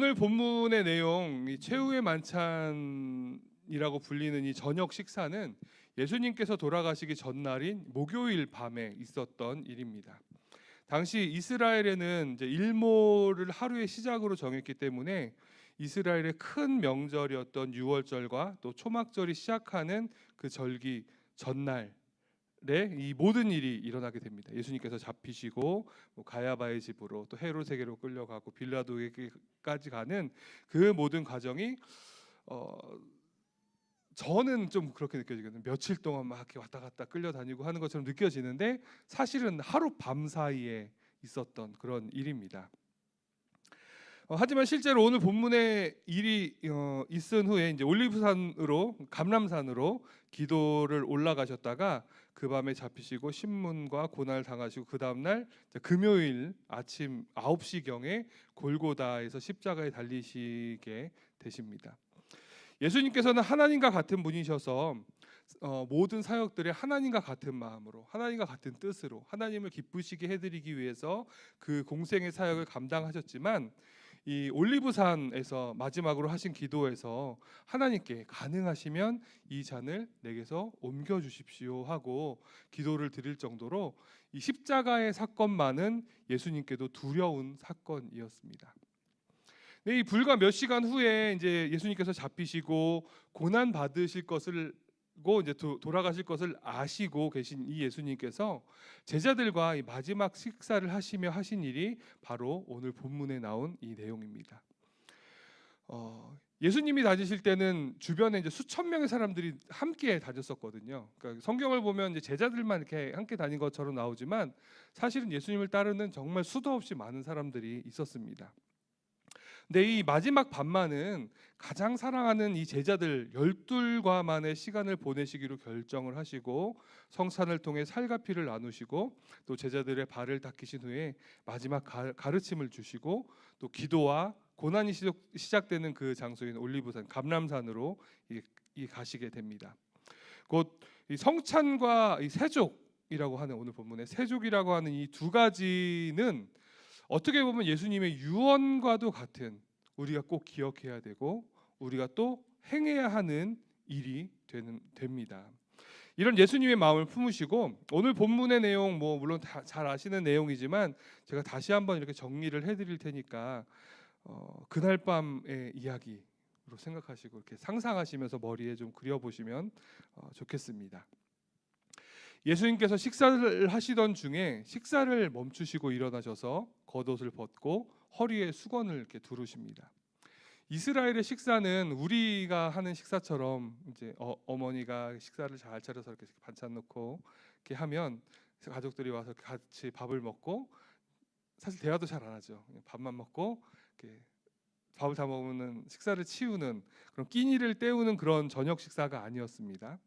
오늘 본문의 내용, 이 최후의 만찬이라고 불리는 이 저녁 식사는 예수님께서 돌아가시기 전날인 목요일 밤에 있었던 일입니다. 당시 이스라엘에는 이제 일몰을 하루의 시작으로 정했기 때문에 이스라엘의 큰 명절이었던 유월절과 또 초막절이 시작하는 그 절기 전날 이 모든 일이 일어나게 됩니다. 예수님께서 잡히시고 가야바의 집으로 또 헤롯에게로 끌려가고 빌라도에게까지 가는 그 모든 과정이 저는 좀 그렇게 느껴지거든요. 며칠 동안 막 이렇게 왔다 갔다 끌려다니고 하는 것처럼 느껴지는데 사실은 하루 밤 사이에 있었던 그런 일입니다. 하지만 실제로 오늘 본문의 일이 있은 후에 이제 올리브산으로 감람산으로 기도를 올라가셨다가 그 밤에 잡히시고 신문과 고난을 당하시고 그 다음 날 금요일 아침 9시경에 골고다에서 십자가에 달리시게 되십니다. 예수님께서는 하나님과 같은 분이셔서 모든 사역들의 하나님과 같은 마음으로 하나님과 같은 뜻으로 하나님을 기쁘시게 해드리기 위해서 그 공생의 사역을 감당하셨지만 이 올리브산에서 마지막으로 하신 기도에서 하나님께 가능하시면 이 잔을 내게서 옮겨 주십시오 하고 기도를 드릴 정도로 이 십자가의 사건만은 예수님께도 두려운 사건이었습니다. 이 불과 몇 시간 후에 이제 예수님께서 잡히시고 고난 받으실 것을 이제 돌아가실 것을 아시고 계신 이 예수님께서 제자들과 이 마지막 식사를 하시며 하신 일이 바로 오늘 본문에 나온 이 내용입니다. 예수님이 다니실 때는 주변에 이제 수천 명의 사람들이 함께 다녔었거든요. 그러니까 성경을 보면 이제 제자들만 이렇게 함께 다닌 것처럼 나오지만 사실은 예수님을 따르는 정말 수도 없이 많은 사람들이 있었습니다. 근데 이 마지막 밤만은 가장 사랑하는 이 제자들 12과만의 시간을 보내시기로 결정을 하시고 성찬을 통해 살과 피를 나누시고 또 제자들의 발을 닦으신 후에 마지막 가르침을 주시고 또 기도와 고난이 시작되는 그 장소인 올리브산 감람산으로 가시게 됩니다. 곧 이 성찬과 이 세족이라고 하는 오늘 본문의 세족이라고 하는 이 두 가지는 어떻게 보면 예수님의 유언과도 같은 우리가 꼭 기억해야 되고 우리가 또 행해야 하는 일이 됩니다. 이런 예수님의 마음을 품으시고 오늘 본문의 내용 물론 다 잘 아시는 내용이지만 제가 다시 한번 이렇게 정리를 해드릴 테니까 그날 밤의 이야기로 생각하시고 이렇게 상상하시면서 머리에 좀 그려보시면 좋겠습니다. 예수님께서 식사를 하시던 중에 식사를 멈추시고 일어나셔서 겉옷을 벗고 허리에 수건을 이렇게 두르십니다. 이스라엘의 식사는 우리가 하는 식사처럼 이제 어머니가 식사를 잘 차려서 이렇게 반찬 넣고 이렇게 하면 가족들이 와서 같이 밥을 먹고 사실 대화도 잘 안 하죠. 밥만 먹고 이렇게 밥을 다 먹으면 식사를 치우는 그런 끼니를 때우는 그런 저녁 식사가 아니었습니다.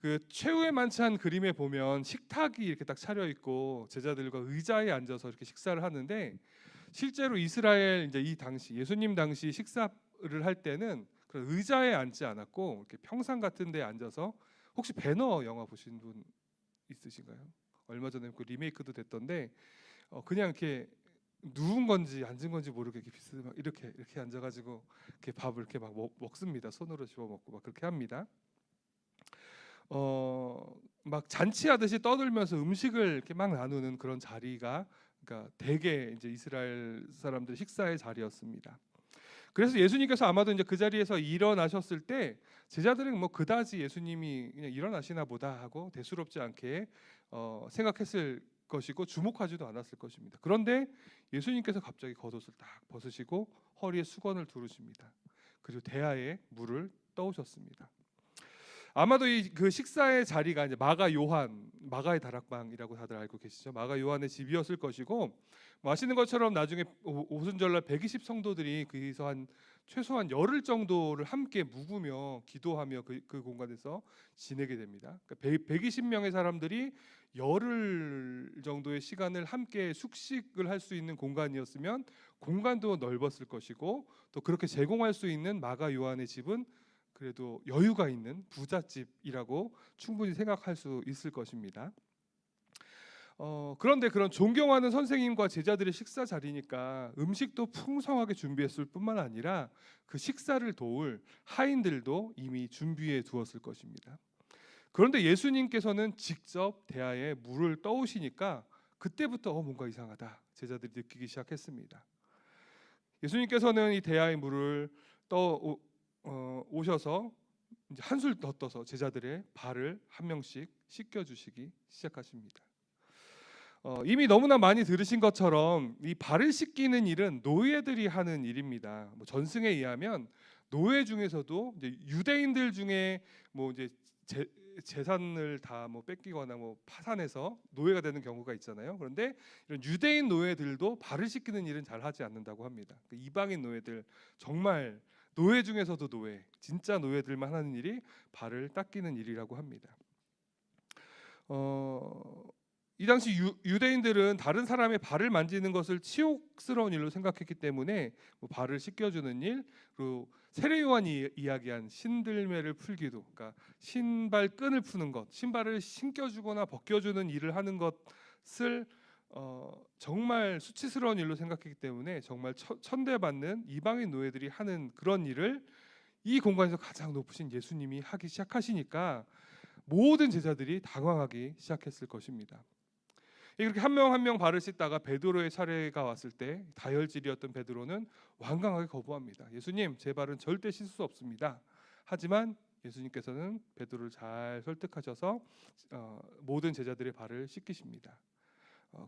그 최후의 만찬 그림에 보면 식탁이 이렇게 딱 차려 있고 제자들과 의자에 앉아서 이렇게 식사를 하는데 실제로 이스라엘 이제 이 당시 예수님 당시 식사를 할 때는 그런 의자에 앉지 않았고 이렇게 평상 같은 데 앉아서 혹시 배너 영화 보신 분 있으신가요? 얼마 전에 그 리메이크도 됐던데 그냥 이렇게 누운 건지 앉은 건지 모르게 이렇게 앉아가지고 이렇게 밥을 이렇게 막 먹습니다. 손으로 집어 먹고 막 그렇게 합니다. 막 잔치하듯이 떠들면서 음식을 이렇게 막 나누는 그런 자리가 그러니까 대개 이제 이스라엘 사람들 식사의 자리였습니다. 그래서 예수님께서 아마도 이제 그 자리에서 일어나셨을 때 제자들은 그다지 예수님이 그냥 일어나시나 보다 하고 대수롭지 않게 생각했을 것이고 주목하지도 않았을 것입니다. 그런데 예수님께서 갑자기 겉옷을 딱 벗으시고 허리에 수건을 두르십니다. 그리고 대야에 물을 떠오셨습니다. 아마도 그 식사의 자리가 이제 마가의 다락방이라고 다들 알고 계시죠. 마가 요한의 집이었을 것이고 아시는 것처럼 나중에 오순절날 120 성도들이 거기서 최소한 열흘 정도를 함께 묵으며 기도하며 그 공간에서 지내게 됩니다. 그러니까 120명의 사람들이 열흘 정도의 시간을 함께 숙식을 할 수 있는 공간이었으면 공간도 넓었을 것이고 또 그렇게 제공할 수 있는 마가 요한의 집은 그래도 여유가 있는 부잣집이라고 충분히 생각할 수 있을 것입니다. 그런데 그런 존경하는 선생님과 제자들의 식사 자리니까 음식도 풍성하게 준비했을 뿐만 아니라 그 식사를 도울 하인들도 이미 준비해 두었을 것입니다. 그런데 예수님께서는 직접 대야에 물을 떠오시니까 그때부터 뭔가 이상하다 제자들이 느끼기 시작했습니다. 예수님께서는 이 대야의 물을 떠 오셔서 이제 한술 더 떠서 제자들의 발을 한 명씩 씻겨주시기 시작하십니다. 이미 너무나 많이 들으신 것처럼 이 발을 씻기는 일은 노예들이 하는 일입니다. 뭐 전승에 의하면 노예 중에서도 이제 유대인들 중에 뭐 이제 재산을 다 뭐 뺏기거나 뭐 파산해서 노예가 되는 경우가 있잖아요. 그런데 이런 유대인 노예들도 발을 씻기는 일은 잘 하지 않는다고 합니다. 그 이방인 노예들 정말 노예 중에서도 노예, 진짜 노예들만 하는 일이 발을 닦이는 일이라고 합니다. 이 당시 유대인들은 다른 사람의 발을 만지는 것을 치욕스러운 일로 생각했기 때문에 뭐 발을 씻겨주는 일, 그리고 세례요한이 이야기한 신들매를 풀기도, 그러니까 신발 끈을 푸는 것, 신발을 신겨주거나 벗겨주는 일을 하는 것을 정말 수치스러운 일로 생각했기 때문에 정말 천대받는 이방인 노예들이 하는 그런 일을 이 공간에서 가장 높으신 예수님이 하기 시작하시니까 모든 제자들이 당황하기 시작했을 것입니다. 이렇게 한 명 한 명 발을 씻다가 베드로의 차례가 왔을 때 다혈질이었던 베드로는 완강하게 거부합니다. 예수님, 제 발은 절대 씻을 수 없습니다. 하지만 예수님께서는 베드로를 잘 설득하셔서 모든 제자들의 발을 씻기십니다.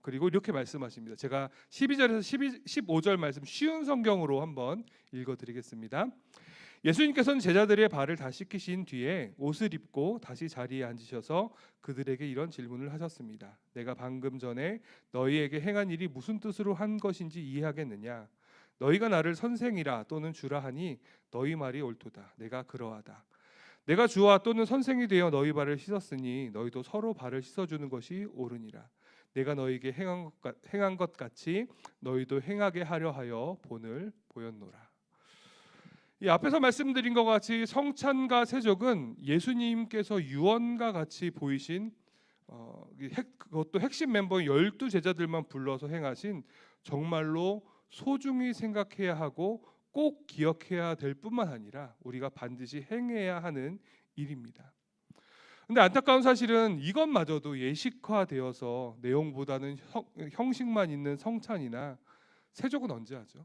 그리고 이렇게 말씀하십니다. 제가 12절에서 15절 말씀 쉬운 성경으로 한번 읽어드리겠습니다. 예수님께서는 제자들의 발을 다 씻기신 뒤에 옷을 입고 다시 자리에 앉으셔서 그들에게 이런 질문을 하셨습니다. 내가 방금 전에 너희에게 행한 일이 무슨 뜻으로 한 것인지 이해하겠느냐? 너희가 나를 선생이라 또는 주라 하니 너희 말이 옳도다. 내가 그러하다. 내가 주와 또는 선생이 되어 너희 발을 씻었으니 너희도 서로 발을 씻어주는 것이 옳으니라. 내가 너희에게 행한 것 같이 너희도 행하게 하려 하여 본을 보였노라. 이 앞에서 말씀드린 것 같이 성찬과 세족은 예수님께서 유언과 같이 보이신 그것도 핵심 멤버인 12제자들만 불러서 행하신 정말로 소중히 생각해야 하고 꼭 기억해야 될 뿐만 아니라 우리가 반드시 행해야 하는 일입니다. 근데 안타까운 사실은 이것마저도 예식화되어서 내용보다는 형식만 있는 성찬이나 세족은 언제 하죠?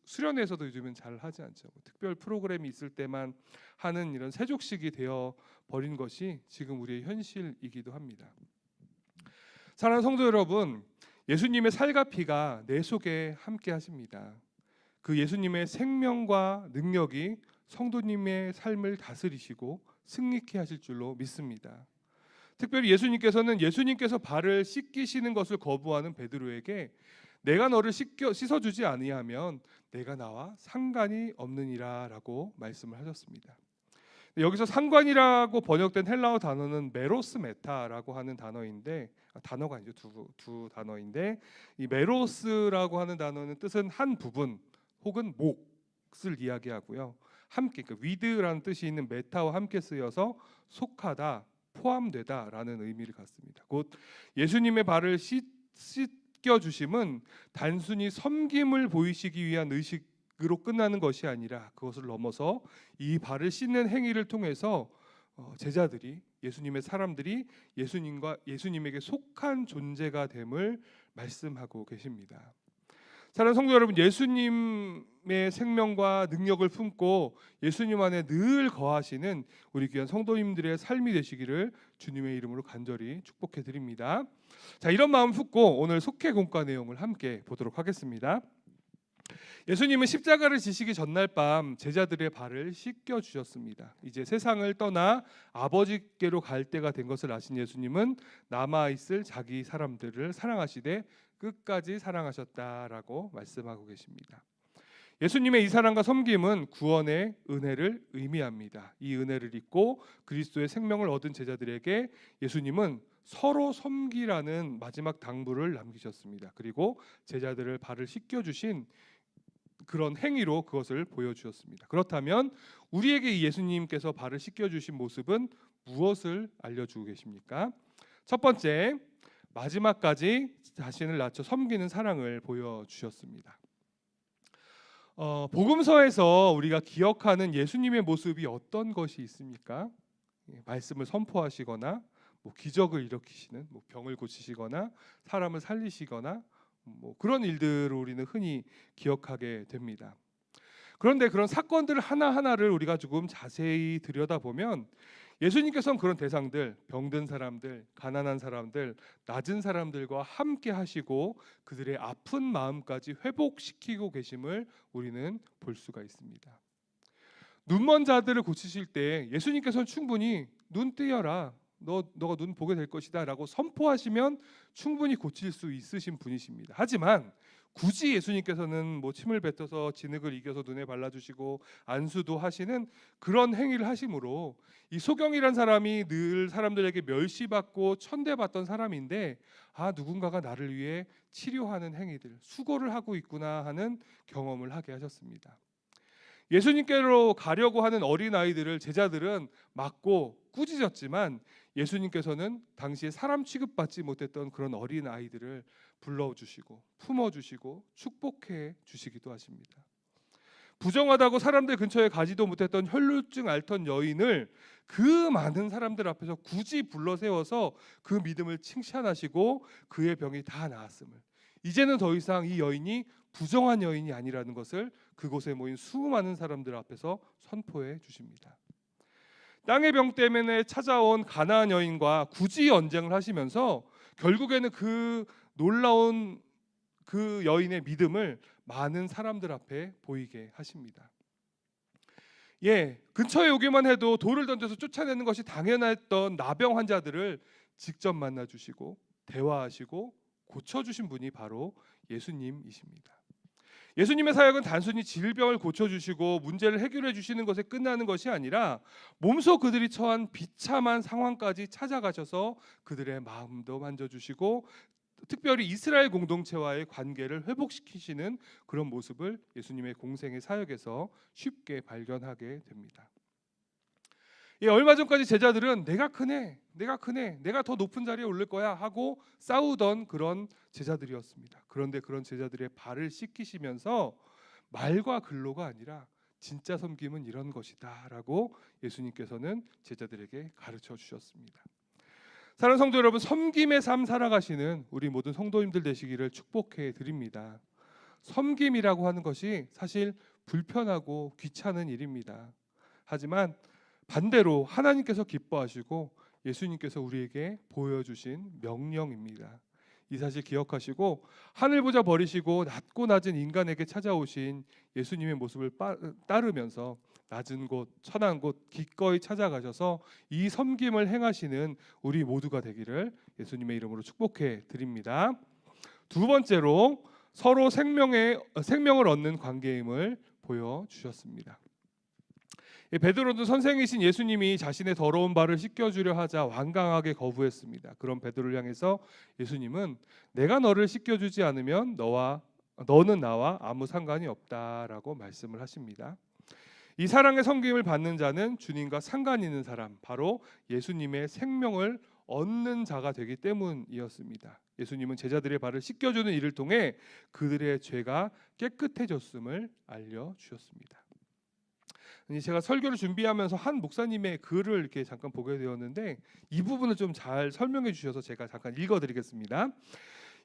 수련회에서도 요즘은 잘 하지 않죠. 특별 프로그램이 있을 때만 하는 이런 세족식이 되어 버린 것이 지금 우리의 현실이기도 합니다. 사랑하는 성도 여러분, 예수님의 살과 피가 내 속에 함께 하십니다. 그 예수님의 생명과 능력이 성도님의 삶을 다스리시고 승리케 하실 줄로 믿습니다. 특별히 예수님께서 발을 씻기시는 것을 거부하는 베드로에게 내가 너를 씻어주지 아니하면 내가 나와 상관이 없느니라라고 말씀을 하셨습니다. 여기서 상관이라고 번역된 헬라어 단어는 메로스메타라고 하는 단어인데 단어가 아니죠. 두 단어인데 이 메로스라고 하는 단어는 뜻은 한 부분 혹은 몫을 이야기하고요. 함께 위드라는 뜻이 있는 메타와 함께 쓰여서 속하다, 포함되다라는 의미를 갖습니다. 곧 예수님의 발을 씻겨주심은 단순히 섬김을 보이시기 위한 의식으로 끝나는 것이 아니라 그것을 넘어서 이 발을 씻는 행위를 통해서 제자들이 예수님의 사람들이 예수님에게 속한 존재가 됨을 말씀하고 계십니다. 사랑하는 성도 여러분, 예수님의 생명과 능력을 품고 예수님 안에 늘 거하시는 우리 귀한 성도님들의 삶이 되시기를 주님의 이름으로 간절히 축복해 드립니다. 자, 이런 마음 품고 오늘 속회 공과 내용을 함께 보도록 하겠습니다. 예수님은 십자가를 지시기 전날 밤 제자들의 발을 씻겨 주셨습니다. 이제 세상을 떠나 아버지께로 갈 때가 된 것을 아신 예수님은 남아 있을 자기 사람들을 사랑하시되 끝까지 사랑하셨다라고 말씀하고 계십니다. 예수님의 이 사랑과 섬김은 구원의 은혜를 의미합니다. 이 은혜를 입고 그리스도의 생명을 얻은 제자들에게 예수님은 서로 섬기라는 마지막 당부를 남기셨습니다. 그리고 제자들을 발을 씻겨 주신 그런 행위로 그것을 보여주셨습니다. 그렇다면 우리에게 이 예수님께서 발을 씻겨 주신 모습은 무엇을 알려주고 계십니까? 첫 번째, 마지막까지 자신을 낮춰 섬기는 사랑을 보여주셨습니다. 복음서에서 우리가 기억하는 예수님의 모습이 어떤 것이 있습니까? 말씀을 선포하시거나 기적을 일으키시는, 병을 고치시거나 사람을 살리시거나 그런 일들을 우리는 흔히 기억하게 됩니다. 그런데 그런 사건들 하나하나를 우리가 조금 자세히 들여다보면 예수님께서는 그런 대상들, 병든 사람들, 가난한 사람들, 낮은 사람들과 함께 하시고 그들의 아픈 마음까지 회복시키고 계심을 우리는 볼 수가 있습니다. 눈먼 자들을 고치실 때 예수님께서는 충분히 눈 뜨여라, 너가 눈 보게 될 것이다 라고 선포하시면 충분히 고칠 수 있으신 분이십니다. 하지만 굳이 예수님께서는 침을 뱉어서 진흙을 이겨서 눈에 발라주시고 안수도 하시는 그런 행위를 하심으로 이 소경이란 사람이 늘 사람들에게 멸시받고 천대받던 사람인데 누군가가 나를 위해 치료하는 행위들, 수고를 하고 있구나 하는 경험을 하게 하셨습니다. 예수님께로 가려고 하는 어린아이들을 제자들은 맞고 꾸짖었지만 예수님께서는 당시에 사람 취급받지 못했던 그런 어린아이들을 불러주시고 품어주시고 축복해 주시기도 하십니다. 부정하다고 사람들 근처에 가지도 못했던 혈루증 앓던 여인을 그 많은 사람들 앞에서 굳이 불러 세워서 그 믿음을 칭찬하시고 그의 병이 다 나았음을, 이제는 더 이상 이 여인이 부정한 여인이 아니라는 것을 그곳에 모인 수많은 사람들 앞에서 선포해 주십니다. 땅의 병 때문에 찾아온 가나안 여인과 굳이 언쟁을 하시면서 결국에는 그 놀라운 그 여인의 믿음을 많은 사람들 앞에 보이게 하십니다. 근처에 오기만 해도 돌을 던져서 쫓아내는 것이 당연했던 나병 환자들을 직접 만나 주시고 대화하시고 고쳐주신 분이 바로 예수님이십니다. 예수님의 사역은 단순히 질병을 고쳐주시고 문제를 해결해 주시는 것에 끝나는 것이 아니라 몸소 그들이 처한 비참한 상황까지 찾아가셔서 그들의 마음도 만져주시고 특별히 이스라엘 공동체와의 관계를 회복시키시는 그런 모습을 예수님의 공생의 사역에서 쉽게 발견하게 됩니다. 얼마 전까지 제자들은 내가 크네, 내가 더 높은 자리에 오를 거야 하고 싸우던 그런 제자들이었습니다. 그런데 그런 제자들의 발을 씻기시면서 말과 글로가 아니라 진짜 섬김은 이런 것이다 라고 예수님께서는 제자들에게 가르쳐 주셨습니다. 사랑하는 성도 여러분, 섬김의 삶 살아가시는 우리 모든 성도님들 되시기를 축복해 드립니다. 섬김이라고 하는 것이 사실 불편하고 귀찮은 일입니다. 하지만 반대로 하나님께서 기뻐하시고 예수님께서 우리에게 보여주신 명령입니다. 이 사실 기억하시고 하늘 보자 버리시고 낮고 낮은 인간에게 찾아오신 예수님의 모습을 따르면서 낮은 곳, 천한 곳 기꺼이 찾아가셔서 이 섬김을 행하시는 우리 모두가 되기를 예수님의 이름으로 축복해 드립니다. 두 번째로 서로 생명을 얻는 관계임을 보여주셨습니다. 베드로는 선생이신 예수님이 자신의 더러운 발을 씻겨주려 하자 완강하게 거부했습니다. 그런 베드로를 향해서 예수님은 내가 너를 씻겨주지 않으면 너는 나와 아무 상관이 없다라고 말씀을 하십니다. 이 사랑의 섬김을 받는 자는 주님과 상관 있는 사람, 바로 예수님의 생명을 얻는 자가 되기 때문이었습니다. 예수님은 제자들의 발을 씻겨주는 일을 통해 그들의 죄가 깨끗해졌음을 알려주셨습니다. 제가 설교를 준비하면서 한 목사님의 글을 이렇게 잠깐 보게 되었는데 이 부분을 좀 잘 설명해 주셔서 제가 잠깐 읽어드리겠습니다.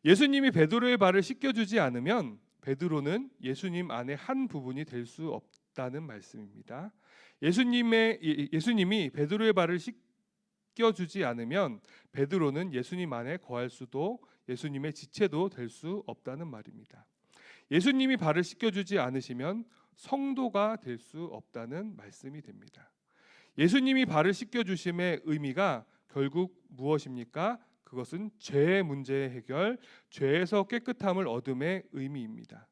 예수님이 베드로의 발을 씻겨주지 않으면 베드로는 예수님 안에 한 부분이 될 수 없다는 말씀입니다. 예수님이 베드로의 발을 씻겨주지 않으면 베드로는 예수님 안에 거할 수도 예수님의 지체도 될 수 없다는 말입니다. 예수님이 발을 씻겨주지 않으시면 성도가 될 수 없다는 말씀이 됩니다. 예수님이 발을 씻겨주심의 의미가 결국 무엇입니까? 그것은 죄의 문제의 해결, 죄에서 깨끗함을 얻음의 의미입니다.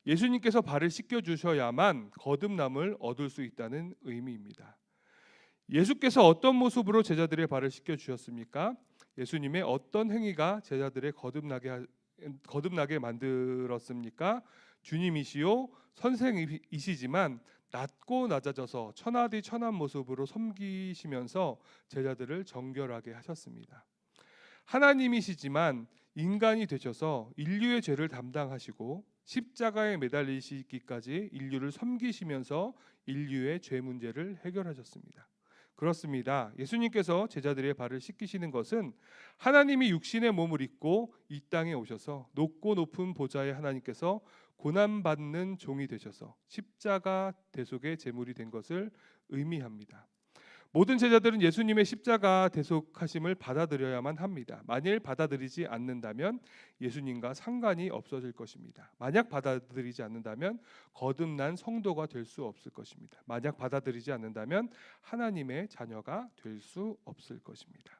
예수님께서 발을 씻겨주셔야만 거듭남을 얻을 수 있다는 의미입니다. 예수께서 어떤 모습으로 제자들의 발을 씻겨주셨습니까? 예수님의 어떤 행위가 제자들의 거듭나게 만들었습니까? 주님이시요 선생이시지만 낮고 낮아져서 천하디 천한 모습으로 섬기시면서 제자들을 정결하게 하셨습니다. 하나님이시지만 인간이 되셔서 인류의 죄를 담당하시고 십자가에 매달리시기까지 인류를 섬기시면서 인류의 죄 문제를 해결하셨습니다. 그렇습니다. 예수님께서 제자들의 발을 씻기시는 것은 하나님이 육신의 몸을 입고 이 땅에 오셔서 높고 높은 보좌의 하나님께서 고난받는 종이 되셔서 십자가 대속의 제물이 된 것을 의미합니다. 모든 제자들은 예수님의 십자가 대속하심을 받아들여야만 합니다. 만일 받아들이지 않는다면 예수님과 상관이 없어질 것입니다. 만약 받아들이지 않는다면 거듭난 성도가 될 수 없을 것입니다. 만약 받아들이지 않는다면 하나님의 자녀가 될 수 없을 것입니다.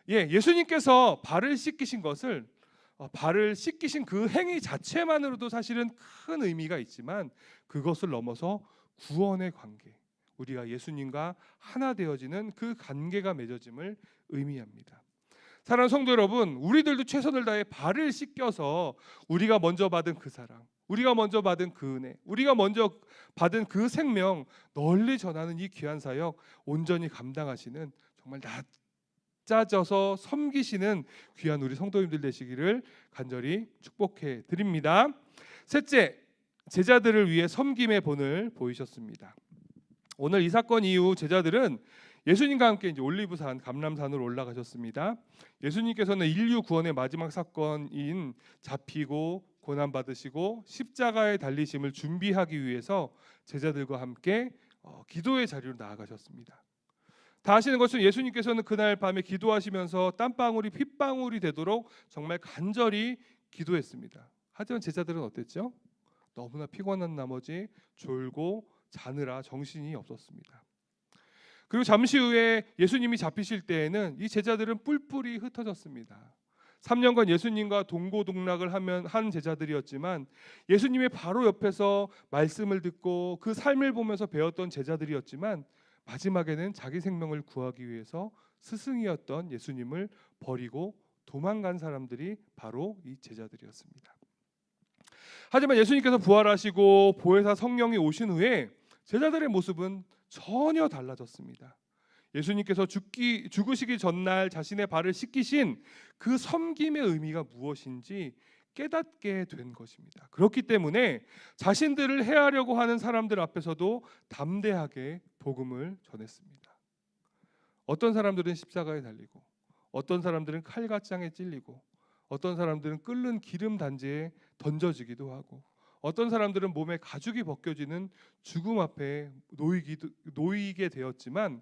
예수님께서 발을 씻기신 것을 발을 씻기신 그 행위 자체만으로도 사실은 큰 의미가 있지만 그것을 넘어서 구원의 관계, 우리가 예수님과 하나 되어지는 그 관계가 맺어짐을 의미합니다. 사랑하는 성도 여러분, 우리들도 최선을 다해 발을 씻겨서 우리가 먼저 받은 그 사랑, 우리가 먼저 받은 그 은혜, 우리가 먼저 받은 그 생명 널리 전하는 이 귀한 사역 온전히 감당하시는, 정말 낮아져서 섬기시는 귀한 우리 성도님들 되시기를 간절히 축복해 드립니다. 셋째, 제자들을 위해 섬김의 본을 보이셨습니다. 오늘 이 사건 이후 제자들은 예수님과 함께 이제 올리브산, 감람산으로 올라가셨습니다. 예수님께서는 인류 구원의 마지막 사건인 잡히고 고난 받으시고 십자가에 달리심을 준비하기 위해서 제자들과 함께 기도의 자리로 나아가셨습니다. 다 아시는 것처럼 예수님께서는 그날 밤에 기도하시면서 땀방울이 핏방울이 되도록 정말 간절히 기도했습니다. 하지만 제자들은 어땠죠? 너무나 피곤한 나머지 졸고 자느라 정신이 없었습니다. 그리고 잠시 후에 예수님이 잡히실 때에는 이 제자들은 뿔뿔이 흩어졌습니다. 3년간 예수님과 동고동락을 한 제자들이었지만 예수님의 바로 옆에서 말씀을 듣고 그 삶을 보면서 배웠던 제자들이었지만 마지막에는 자기 생명을 구하기 위해서 스승이었던 예수님을 버리고 도망간 사람들이 바로 이 제자들이었습니다. 하지만 예수님께서 부활하시고 보혜사 성령이 오신 후에 제자들의 모습은 전혀 달라졌습니다. 예수님께서 죽으시기 전날 자신의 발을 씻기신 그 섬김의 의미가 무엇인지 깨닫게 된 것입니다. 그렇기 때문에 자신들을 해하려고 하는 사람들 앞에서도 담대하게 복음을 전했습니다. 어떤 사람들은 십자가에 달리고, 어떤 사람들은 칼갓장에 찔리고, 어떤 사람들은 끓는 기름 단지에 던져지기도 하고, 어떤 사람들은 몸에 가죽이 벗겨지는 죽음 앞에 놓이게 되었지만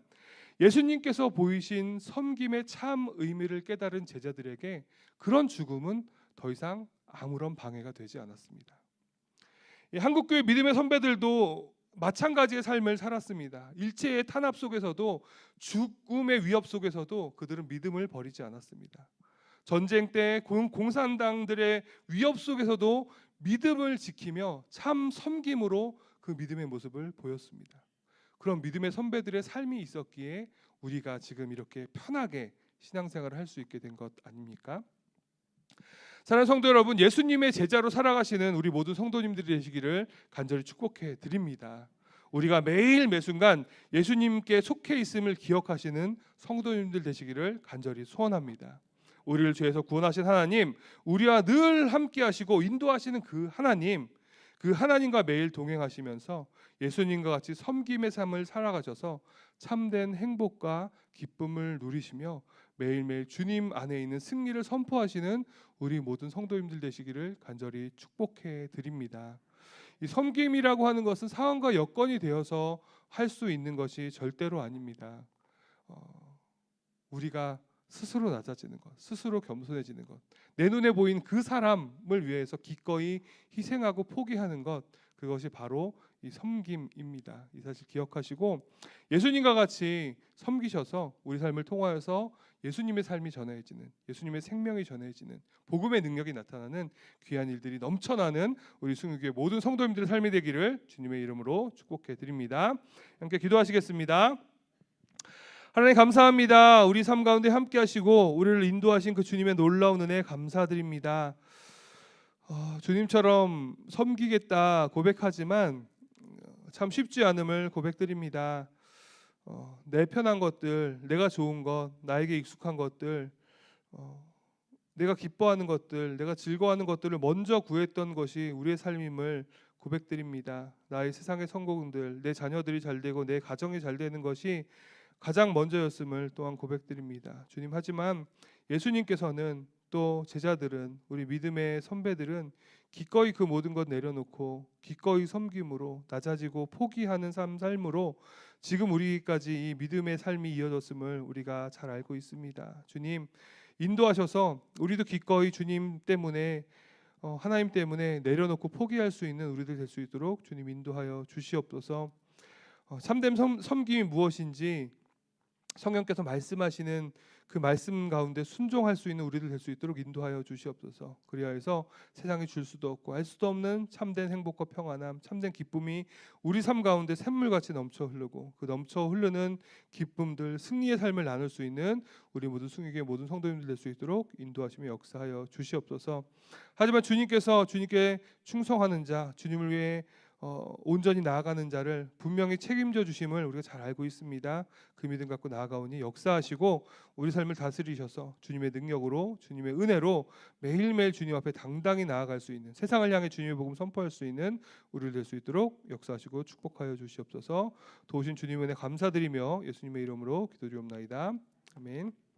예수님께서 보이신 섬김의 참 의미를 깨달은 제자들에게 그런 죽음은 더 이상 아무런 방해가 되지 않았습니다. 한국교회 믿음의 선배들도 마찬가지의 삶을 살았습니다. 일체의 탄압 속에서도, 죽음의 위협 속에서도 그들은 믿음을 버리지 않았습니다. 전쟁 때 공산당들의 위협 속에서도 믿음을 지키며 참 섬김으로 그 믿음의 모습을 보였습니다. 그런 믿음의 선배들의 삶이 있었기에 우리가 지금 이렇게 편하게 신앙생활을 할 수 있게 된 것 아닙니까? 사랑하는 성도 여러분, 예수님의 제자로 살아가시는 우리 모든 성도님들이 되시기를 간절히 축복해 드립니다. 우리가 매일 매순간 예수님께 속해 있음을 기억하시는 성도님들 되시기를 간절히 소원합니다. 우리를 죄에서 구원하신 하나님, 우리와 늘 함께 하시고 인도하시는 그 하나님과 매일 동행하시면서 예수님과 같이 섬김의 삶을 살아가셔서 참된 행복과 기쁨을 누리시며 매일매일 주님 안에 있는 승리를 선포하시는 우리 모든 성도님들 되시기를 간절히 축복해 드립니다. 이 섬김이라고 하는 것은 상황과 여건이 되어서 할 수 있는 것이 절대로 아닙니다. 우리가 스스로 낮아지는 것, 스스로 겸손해지는 것, 내 눈에 보인 그 사람을 위해서 기꺼이 희생하고 포기하는 것, 그것이 바로 이 섬김입니다. 이 사실 기억하시고 예수님과 같이 섬기셔서 우리 삶을 통하여서 예수님의 삶이 전해지는, 예수님의 생명이 전해지는 복음의 능력이 나타나는 귀한 일들이 넘쳐나는 우리 순교교회 모든 성도님들의 삶이 되기를 주님의 이름으로 축복해 드립니다. 함께 기도하시겠습니다. 하나님 감사합니다. 우리 삶 가운데 함께 하시고 우리를 인도하신 그 주님의 놀라운 은혜에 감사드립니다. 주님처럼 섬기겠다 고백하지만 참 쉽지 않음을 고백드립니다. 내 편한 것들, 내가 좋은 것, 나에게 익숙한 것들, 어, 내가 기뻐하는 것들, 내가 즐거워하는 것들을 먼저 구했던 것이 우리의 삶임을 고백드립니다. 나의 세상의 성공들, 내 자녀들이 잘 되고 내 가정이 잘 되는 것이 가장 먼저였음을 또한 고백드립니다. 주님, 하지만 예수님께서는 또 제자들은, 우리 믿음의 선배들은 기꺼이 그 모든 것 내려놓고 기꺼이 섬김으로 낮아지고 포기하는 삶으로 지금 우리까지 이 믿음의 삶이 이어졌음을 우리가 잘 알고 있습니다. 주님, 인도하셔서 우리도 기꺼이 주님 때문에 하나님 때문에 내려놓고 포기할 수 있는 우리들 될 수 있도록 주님 인도하여 주시옵소서. 참된 섬김이 무엇인지 성령께서 말씀하시는 그 말씀 가운데 순종할 수 있는 우리들 될 수 있도록 인도하여 주시옵소서. 그리하여서 세상에 줄 수도 없고 알 수도 없는 참된 행복과 평안함, 참된 기쁨이 우리 삶 가운데 샘물같이 넘쳐 흐르고 그 넘쳐 흐르는 기쁨들, 승리의 삶을 나눌 수 있는 우리 모든 승리의 모든 성도님들 될 수 있도록 인도하시며 역사하여 주시옵소서. 하지만 주님께 충성하는 자, 주님을 위해 온전히 나아가는 자를 분명히 책임져 주심을 우리가 잘 알고 있습니다. 그 믿음 갖고 나아가오니 역사하시고 우리 삶을 다스리셔서 주님의 능력으로, 주님의 은혜로 매일매일 주님 앞에 당당히 나아갈 수 있는, 세상을 향해 주님의 복음 선포할 수 있는 우리를 될 수 있도록 역사하시고 축복하여 주시옵소서. 도우신 주님의 은혜 감사드리며 예수님의 이름으로 기도드리옵나이다. 아멘.